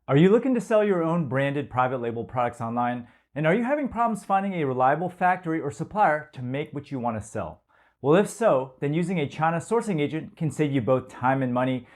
Are you looking to sell your own branded private label products online? And are you having problems finding a reliable factory or supplier to make what you want to sell? Well, if so, then using a China sourcing agent can save you both time and money.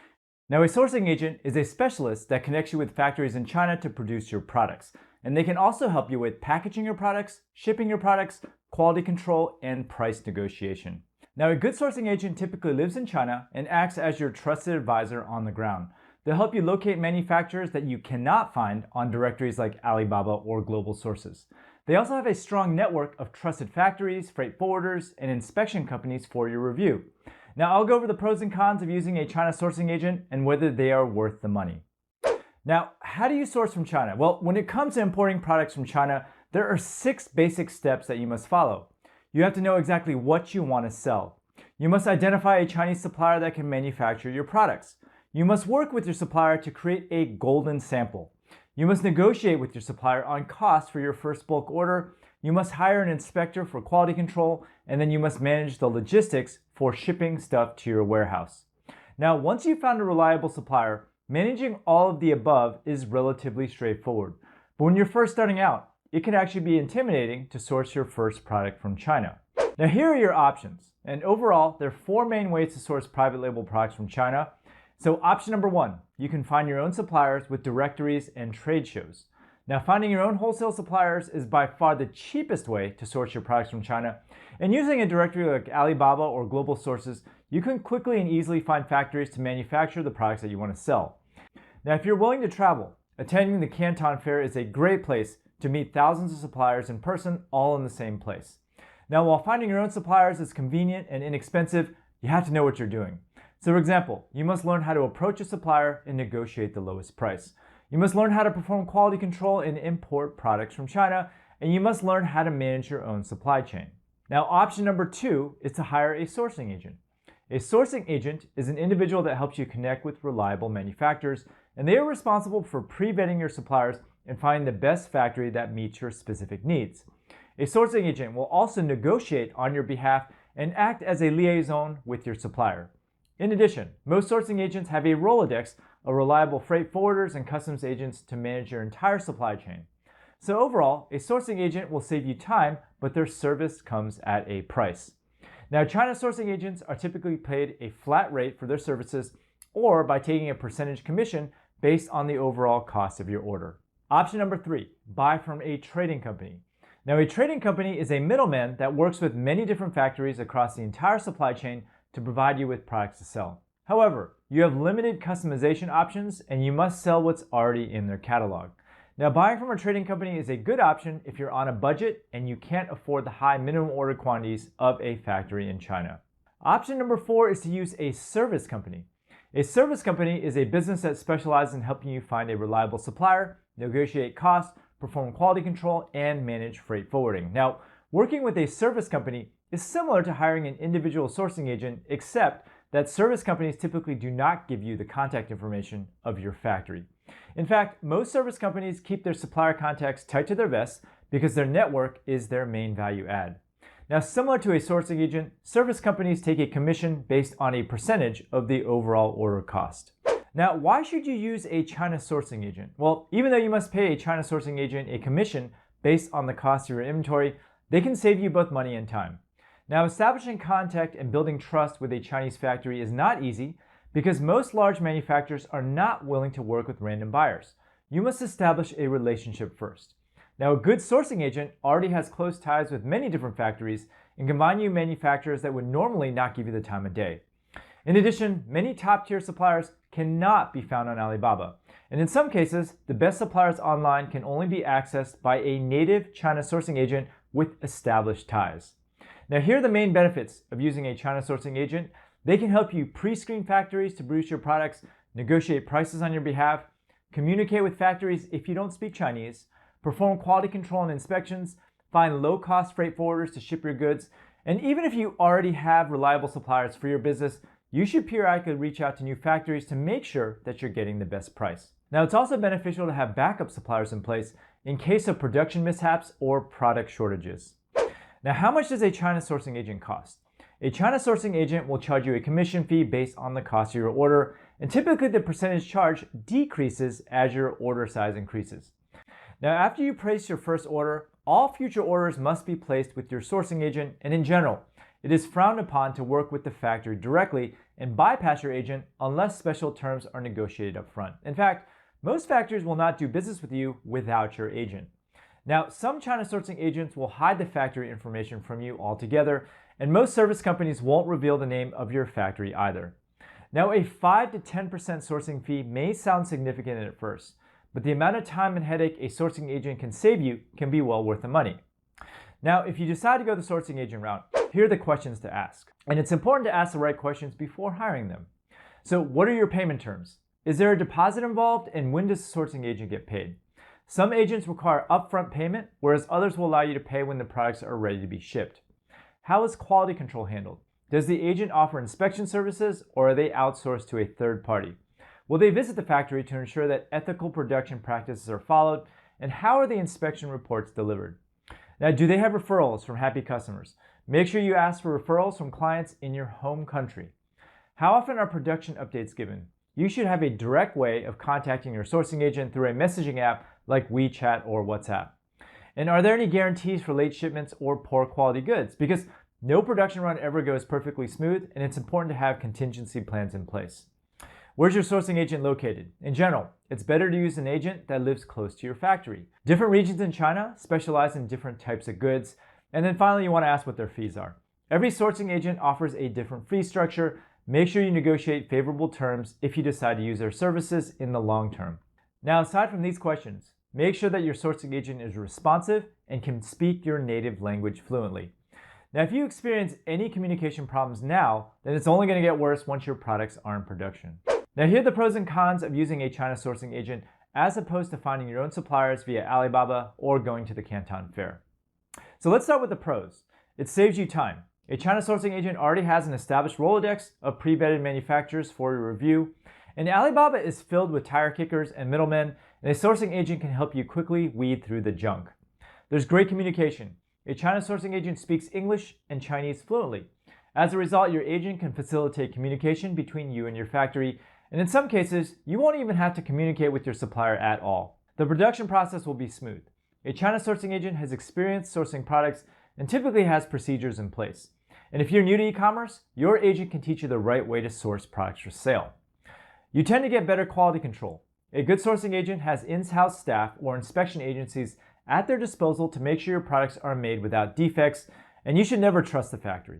Now, a sourcing agent is a specialist that connects you with factories in China to produce your products. And they can also help you with packaging your products, shipping your products, quality control, and price negotiation. Now, a good sourcing agent typically lives in China and acts as your trusted advisor on the ground. They'll help you locate manufacturers that you cannot find on directories like Alibaba or Global Sources. They also have a strong network of trusted factories, freight forwarders, and inspection companies for your review. Now, I'll go over the pros and cons of using a China sourcing agent and whether they are worth the money. Now, how do you source from China? Well, when it comes to importing products from China, there are 6 basic steps that you must follow. You have to know exactly what you want to sell. You must identify a Chinese supplier that can manufacture your products. You must work with your supplier to create a golden sample. You must negotiate with your supplier on cost for your first bulk order. You must hire an inspector for quality control, and then you must manage the logistics for shipping stuff to your warehouse. Now, once you've found a reliable supplier, managing all of the above is relatively straightforward. But when you're first starting out, it can actually be intimidating to source your first product from China. Now, here are your options. And overall, there are 4 main ways to source private label products from China. So option number 1, you can find your own suppliers with directories and trade shows. Now, finding your own wholesale suppliers is by far the cheapest way to source your products from China. And using a directory like Alibaba or Global Sources, you can quickly and easily find factories to manufacture the products that you want to sell. Now, if you're willing to travel, attending the Canton Fair is a great place to meet thousands of suppliers in person, all in the same place. Now, while finding your own suppliers is convenient and inexpensive, you have to know what you're doing. So for example, you must learn how to approach a supplier and negotiate the lowest price. You must learn how to perform quality control and import products from China, and you must learn how to manage your own supply chain. Now, option number 2 is to hire a sourcing agent. A sourcing agent is an individual that helps you connect with reliable manufacturers, and they are responsible for pre-vetting your suppliers and finding the best factory that meets your specific needs. A sourcing agent will also negotiate on your behalf and act as a liaison with your supplier. In addition, most sourcing agents have a Rolodex of reliable freight forwarders and customs agents to manage your entire supply chain. So overall, a sourcing agent will save you time, but their service comes at a price. Now, China sourcing agents are typically paid a flat rate for their services or by taking a percentage commission based on the overall cost of your order. Option number 3, buy from a trading company. Now, a trading company is a middleman that works with many different factories across the entire supply chain to provide you with products to sell. However, you have limited customization options and you must sell what's already in their catalog. Now, buying from a trading company is a good option if you're on a budget and you can't afford the high minimum order quantities of a factory in China. Option number 4 is to use a service company. A service company is a business that specializes in helping you find a reliable supplier, negotiate costs, perform quality control, and manage freight forwarding. Now, working with a service company is similar to hiring an individual sourcing agent, except that service companies typically do not give you the contact information of your factory. In fact, most service companies keep their supplier contacts tight to their vests because their network is their main value add. Now, similar to a sourcing agent, service companies take a commission based on a percentage of the overall order cost. Now, why should you use a China sourcing agent? Well, even though you must pay a China sourcing agent a commission based on the cost of your inventory, they can save you both money and time. Now, establishing contact and building trust with a Chinese factory is not easy because most large manufacturers are not willing to work with random buyers. You must establish a relationship first. Now, a good sourcing agent already has close ties with many different factories and can find you manufacturers that would normally not give you the time of day. In addition, many top-tier suppliers cannot be found on Alibaba. And in some cases, the best suppliers online can only be accessed by a native China sourcing agent with established ties. Now, here are the main benefits of using a China sourcing agent. They can help you pre-screen factories to produce your products, negotiate prices on your behalf, communicate with factories if you don't speak Chinese, perform quality control and inspections, find low-cost freight forwarders to ship your goods, and even if you already have reliable suppliers for your business, you should periodically reach out to new factories to make sure that you're getting the best price. Now, it's also beneficial to have backup suppliers in place in case of production mishaps or product shortages. Now, how much does a China sourcing agent cost? A China sourcing agent will charge you a commission fee based on the cost of your order, and typically the percentage charge decreases as your order size increases. Now, after you place your first order, all future orders must be placed with your sourcing agent, and in general, it is frowned upon to work with the factory directly and bypass your agent unless special terms are negotiated up front. In fact, most factories will not do business with you without your agent. Now, some China sourcing agents will hide the factory information from you altogether, and most service companies won't reveal the name of your factory either. Now, a 5 to 10% sourcing fee may sound significant at first, but the amount of time and headache a sourcing agent can save you can be well worth the money. Now, if you decide to go the sourcing agent route, here are the questions to ask. And it's important to ask the right questions before hiring them. So, what are your payment terms? Is there a deposit involved, and when does the sourcing agent get paid? Some agents require upfront payment, whereas others will allow you to pay when the products are ready to be shipped. How is quality control handled? Does the agent offer inspection services, or are they outsourced to a third party? Will they visit the factory to ensure that ethical production practices are followed? And how are the inspection reports delivered? Now, do they have referrals from happy customers? Make sure you ask for referrals from clients in your home country. How often are production updates given? You should have a direct way of contacting your sourcing agent through a messaging app like WeChat or WhatsApp. And are there any guarantees for late shipments or poor quality goods? Because no production run ever goes perfectly smooth, and it's important to have contingency plans in place. Where's your sourcing agent located? In general, it's better to use an agent that lives close to your factory. Different regions in China specialize in different types of goods. And then finally, you want to ask what their fees are. Every sourcing agent offers a different fee structure. Make sure you negotiate favorable terms if you decide to use their services in the long term. Now, aside from these questions, make sure that your sourcing agent is responsive and can speak your native language fluently. Now, if you experience any communication problems now, then it's only going to get worse once your products are in production. Now, here are the pros and cons of using a China sourcing agent as opposed to finding your own suppliers via Alibaba or going to the Canton Fair. So let's start with the pros. It saves you time. A China sourcing agent already has an established Rolodex of pre-vetted manufacturers for your review, and Alibaba is filled with tire kickers and middlemen, and a sourcing agent can help you quickly weed through the junk. There's great communication. A China sourcing agent speaks English and Chinese fluently. As a result, your agent can facilitate communication between you and your factory, and in some cases, you won't even have to communicate with your supplier at all. The production process will be smooth. A China sourcing agent has experience sourcing products and typically has procedures in place. And if you're new to e-commerce, your agent can teach you the right way to source products for sale. You tend to get better quality control. A good sourcing agent has in-house staff or inspection agencies at their disposal to make sure your products are made without defects, and you should never trust the factory.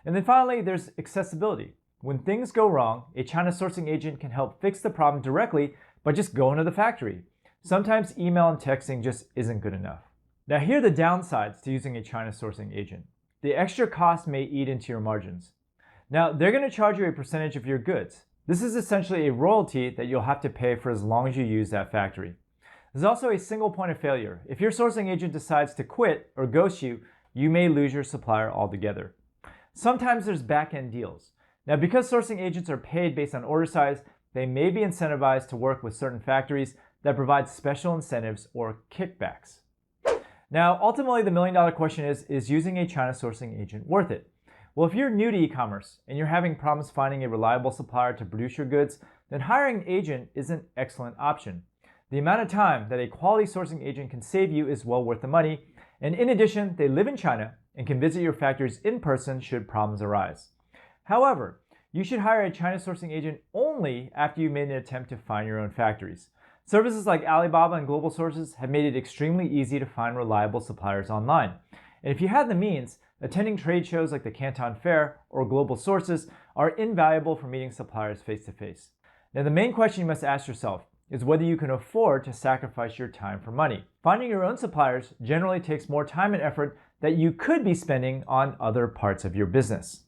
And then finally, there's accessibility. When things go wrong, a China sourcing agent can help fix the problem directly by just going to the factory. Sometimes email and texting just isn't good enough. Now, here are the downsides to using a China sourcing agent. The extra cost may eat into your margins. Now, they're going to charge you a percentage of your goods. This is essentially a royalty that you'll have to pay for as long as you use that factory. There's also a single point of failure. If your sourcing agent decides to quit or ghost you, you may lose your supplier altogether. Sometimes there's back-end deals. Now, because sourcing agents are paid based on order size, they may be incentivized to work with certain factories that provide special incentives or kickbacks. Now, ultimately, the million-dollar question is using a China sourcing agent worth it? Well, if you're new to e-commerce and you're having problems finding a reliable supplier to produce your goods, then hiring an agent is an excellent option. The amount of time that a quality sourcing agent can save you is well worth the money, and in addition, they live in China and can visit your factories in person should problems arise. However, you should hire a China sourcing agent only after you've made an attempt to find your own factories. Services like Alibaba and Global Sources have made it extremely easy to find reliable suppliers online. And if you have the means, attending trade shows like the Canton Fair or Global Sources are invaluable for meeting suppliers face to face. Now, the main question you must ask yourself is whether you can afford to sacrifice your time for money. Finding your own suppliers generally takes more time and effort that you could be spending on other parts of your business.